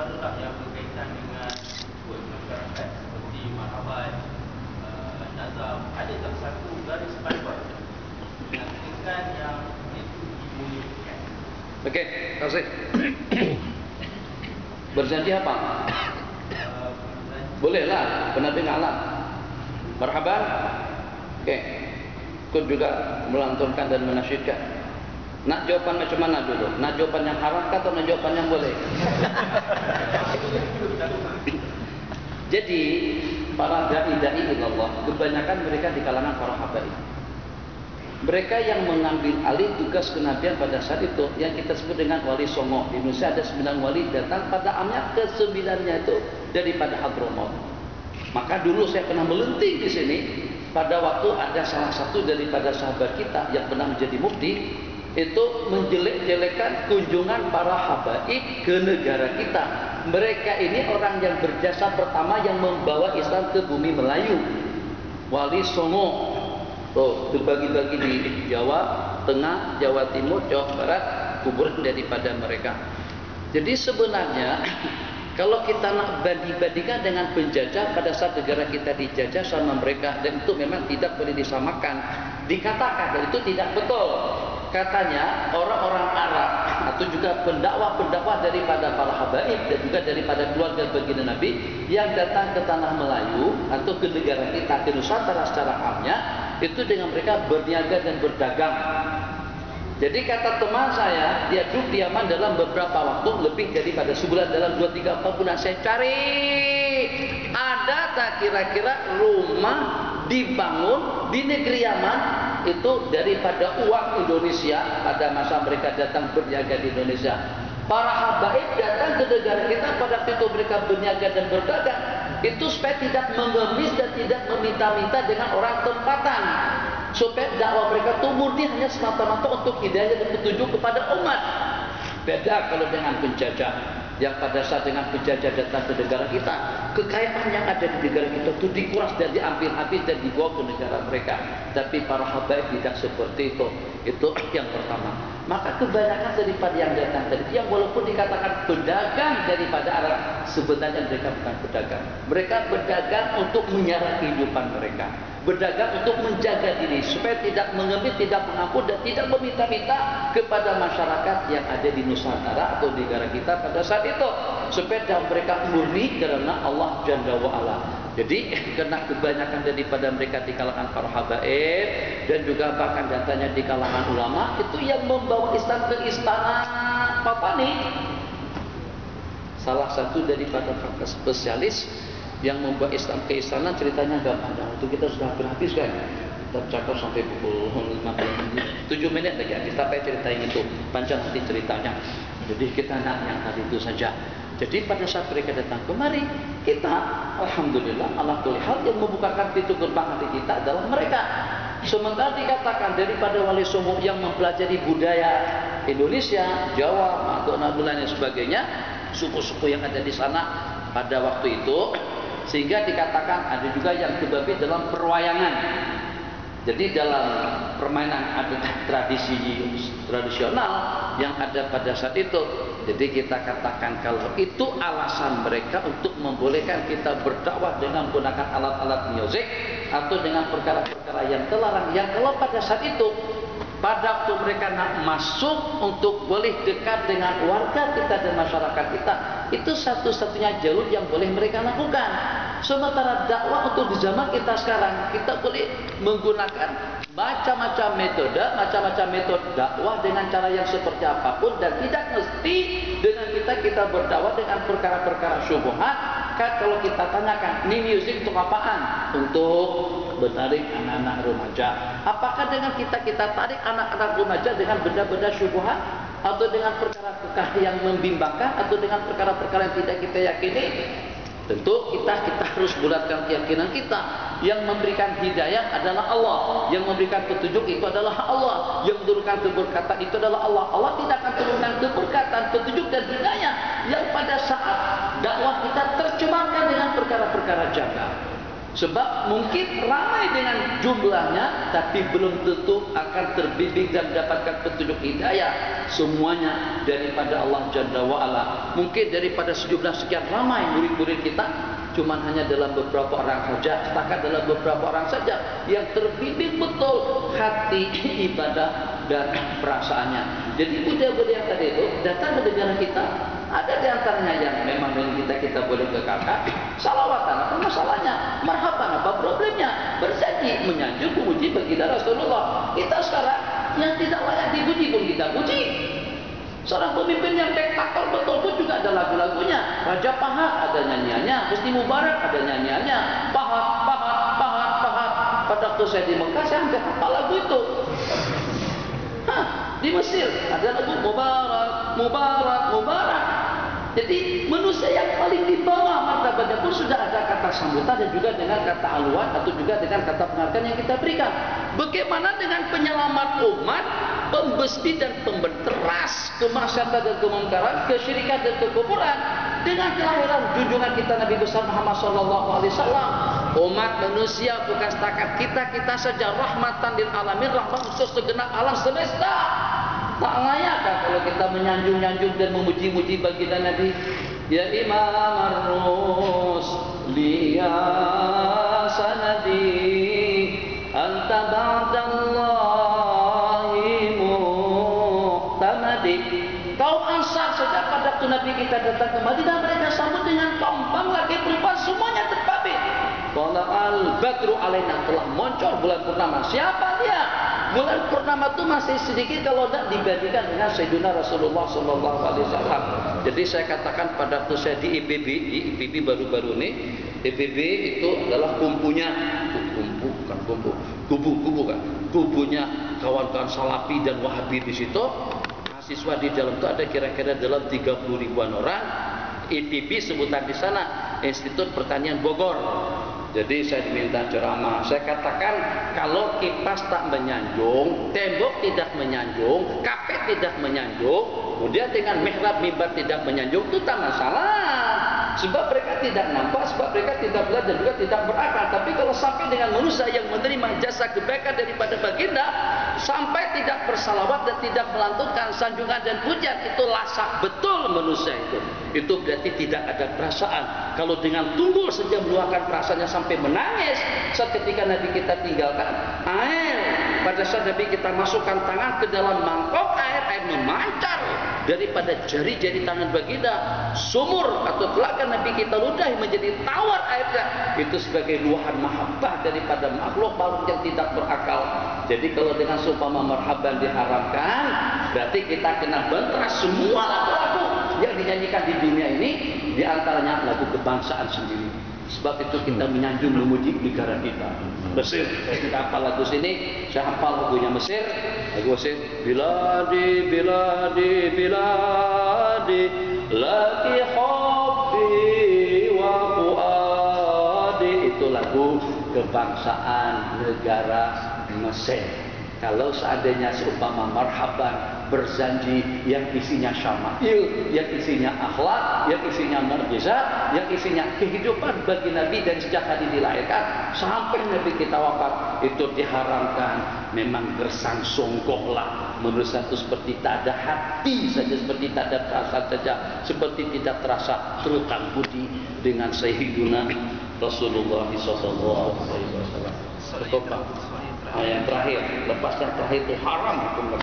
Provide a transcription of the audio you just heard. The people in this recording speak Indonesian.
baru-baru yang berkaitan dengan kod masyarakat seperti marhaban, nazam, ada tak satu garis panduan yang tingkat yang itu dibolehkan? Okey, terima kasih. Berjanji apa? Bolehlah, benar dengan alam. Marhaban. Okey. Ikut juga melantunkan dan menasyidkan. Nak jawapan macam mana dulu? Nak jawapan yang haram atau nak jawapan yang boleh? Jadi para dai-dai ilallah kebanyakan mereka di kalangan para habaib. Mereka yang mengambil alih tugas kenabian pada saat itu yang kita sebut dengan wali songo. Di Indonesia ada 9 wali datang pada amnya ke-9-nya itu daripada Hadramaut. Maka dulu saya pernah melenting di sini pada waktu ada salah satu daripada sahabat kita yang pernah menjadi mufti itu menjelek-jelekan kunjungan para habaib ke negara kita. Mereka ini orang yang berjasa pertama yang membawa Islam ke bumi Melayu. Wali Songo. Tuh, terbagi-bagi di Jawa Tengah, Jawa Timur, Jawa Barat, kuburan daripada mereka. Jadi sebenarnya kalau kita nak banding-bandingkan dengan penjajah pada saat negara kita dijajah sama mereka, dan itu memang tidak boleh disamakan. Dikatakan dan itu tidak betul. Katanya orang-orang Arab atau juga pendakwah-pendakwah daripada para habaib dan juga daripada keluarga baginda Nabi yang datang ke tanah Melayu atau ke negara kita, ke Nusantara secara amnya, itu dengan mereka berniaga dan berdagang. Jadi kata teman saya, dia duduk di Yaman dalam beberapa waktu, lebih daripada sebulan, dalam 2, 3, 4 bulan saya cari. Ada tak kira-kira rumah dibangun di negeri Yaman itu daripada uang Indonesia pada masa mereka datang berniaga di Indonesia. Para habaib datang ke negara kita pada waktu itu mereka berniaga dan berdagang. Itu supaya tidak mengemis dan tidak meminta-minta dengan orang tempatan. Supaya dakwah mereka itu murni hanya semata-mata untuk hidayah dan petunjuk kepada umat. Beda kalau dengan penjajah. Yang pada saat dengan penjajah datang ke negara kita, kekayaan yang ada di negara kita itu dikuras dan diambil habis dan dibawa ke negara mereka. Tapi para habaib tidak seperti itu. Itu yang pertama. Maka kebanyakan daripada yang datang tadi, yang walaupun dikatakan pedagang daripada Arab, sebenarnya mereka bukan pedagang. Mereka berdagang untuk menyerah kehidupan mereka. Berdagang untuk menjaga diri supaya tidak mengemis, tidak mengampun dan tidak meminta-minta kepada masyarakat yang ada di Nusantara atau di negara kita pada saat itu, supaya mereka murni karena Allah Jalla wa Ala. Jadi karena kebanyakan daripada mereka di kalangan para habaib dan juga bahkan datanya di kalangan ulama itu yang membawa Islam ke istana Papani. Salah satu daripada fakta spesialis yang membawa Islam ke istana ceritanya agak panjang. Itu kita sudah berhabis kan. Kita cakap sampai pukul 7 menit lagi habis. Tapi ceritain itu panjang nanti ceritanya. Jadi kita nak yang hari itu saja. Jadi pada saat mereka datang kemari, kita alhamdulillah ala kulli hal yang membukakan pintu gerbang hati kita adalah mereka. Sementara dikatakan daripada wali songo yang mempelajari budaya Indonesia, Jawa, atau Nabulan dan sebagainya, suku-suku yang ada di sana pada waktu itu, sehingga dikatakan ada juga yang kebabi dalam perwayangan. Jadi dalam permainan adat tradisional yang ada pada saat itu. Jadi kita katakan kalau itu alasan mereka untuk membolehkan kita berdakwah dengan menggunakan alat-alat musik atau dengan perkara-perkara yang terlarang, yang kalau pada saat itu pada waktu mereka nak masuk untuk boleh dekat dengan warga kita dan masyarakat kita, itu satu-satunya jalur yang boleh mereka lakukan. Sementara dakwah untuk di zaman kita sekarang, kita boleh menggunakan macam-macam metode dakwah dengan cara yang seperti apapun, dan tidak mesti dengan kita berdakwah dengan perkara-perkara syubhat. Kalau kita tanyakan, ini musik untuk apaan? Untuk menarik anak-anak remaja. Apakah dengan kita tarik anak-anak remaja dengan benda-benda syubhat, atau dengan perkara-perkara yang membimbangkan, atau dengan perkara-perkara yang tidak kita yakini? Tentu kita harus bulatkan keyakinan kita. Yang memberikan hidayah adalah Allah, yang memberikan petunjuk itu adalah Allah, yang menurunkan keberkatan itu adalah Allah. Allah tidak akan turunkan keberkatan, petunjuk dan hidayah yang pada saat dakwah kita tercemarkan dengan perkara-perkara janggal. Sebab mungkin ramai dengan jumlahnya, tapi belum tentu akan terbimbing dan mendapatkan petunjuk hidayah. Semuanya daripada Allah Jalla wa'ala. Mungkin daripada sejumlah sekian ramai murid-murid kita, cuman hanya dalam beberapa orang saja, setakat dalam beberapa orang saja yang terbimbing betul hati, ibadah dan perasaannya. Jadi budak-budak yang tadi itu datang ke negara kita, ada di antaranya yang memang dengan kita boleh ke kakak, salawatan apa masalahnya, marhaban apa problemnya, berjanji menyanjung memuji baginda Rasulullah. Kita sekarang yang tidak layak dipuji pun kita puji. Seorang pemimpin yang spektakel betul pun juga ada lagu-lagunya. Raja Pahat ada nyanyiannya, Husni Mubarak ada nyanyiannya. Pahat. Pada waktu saya di Mekah saya hampir hafal lagu itu. Di Mesir ada lagu Mubarak. Jadi manusia yang paling di bawah martabatnya pun sudah ada kata sambutan dan juga dengan kata aluan atau juga dengan kata penghargaan yang kita berikan. Bagaimana dengan penyelamat umat, pembesmi dan pembeteras kemaksiatan dan kemungkaran, kesyirikan dan kekufuran dengan kelahiran junjungan kita Nabi besar Muhammad SAW. Umat manusia bukan setakat kita saja, rahmatan lil alamin, rahmat untuk segenap alam semesta. Tak layakkah kalau kita menyanjung-nyanjung dan memuji-muji baginda Nabi? Ya Imam ar-Rusli ya sanadi anta ba'dallahi mu'tamadi. Kaum Ansar sejak pada waktu Nabi kita datang ke Madinah, mereka sambut dengan tombang lagi perempuan semuanya terbabit. Qala al-badru alaina, telah muncul bulan purnama. Siapa dia? Bulan purnama itu masih sedikit kalau tidak dibandingkan dengan Sayyidina Rasulullah SAW. Jadi saya katakan pada waktu saya di IPB baru-baru ini, IPB itu adalah kubunya kawan-kawan Salafi dan Wahabi di situ. Mahasiswa di dalam itu ada kira-kira dalam 30 ribuan orang. IPB sebutan di sana Institut Pertanian Bogor. Jadi saya diminta ceramah. Saya katakan kalau kipas tak menyanjung, tembok tidak menyanjung, kapet tidak menyanjung, kemudian dengan mihrab mimbar tidak menyanjung, itu tak masalah. Sebab mereka tidak nampak, sebab mereka tidak melihat dan juga tidak berakal. Tapi kalau sampai dengan manusia yang menerima jasa kebaikan daripada baginda, sampai tidak bersalawat dan tidak melantunkan sanjungan dan pujian, itu lasak betul manusia itu. Itu berarti tidak ada perasaan. Kalau dengan tunggul saja meluahkan perasaannya sampai menangis, seketika Nabi kita tinggalkan air. Pada saat Nabi kita masukkan tangan ke dalam mangkok air memancar daripada jari-jari tangan baginda, sumur atau telaga Nabi kita ludahi menjadi tawar airnya. Itu sebagai luahan mahabbah daripada makhluk yang tidak berakal. Jadi kalau dengan seumpama marhaban diharamkan, berarti kita kena bantras semua lagu-lagu yang dinyanyikan di dunia ini, di antaranya lagu kebangsaan sendiri. Sebab itu kita menyanjung memuji negara kita. Mesir, saya tidak hafal lagu sini, saya hafal lagunya Mesir. Lagu Mesir, biladi laki hubbi wa fuadi. Itu lagu kebangsaan negara Mesir. Kalau seandainya seumpama marhaban berjanji yang isinya syama'il, yang isinya akhlak, yang isinya mukjizat, yang isinya kehidupan bagi Nabi dan sejak hari dilahirkan sampai Nabi kita wafat, itu diharamkan. Memang gersang songkoklah manusia itu seperti tak ada hati saja, seperti tak ada perasaan saja, seperti tidak terasa terutang budi dengan Sayyiduna Rasulullah SAW. Betul Pak? Yang terakhir, lepas yang terakhir itu haram hukum.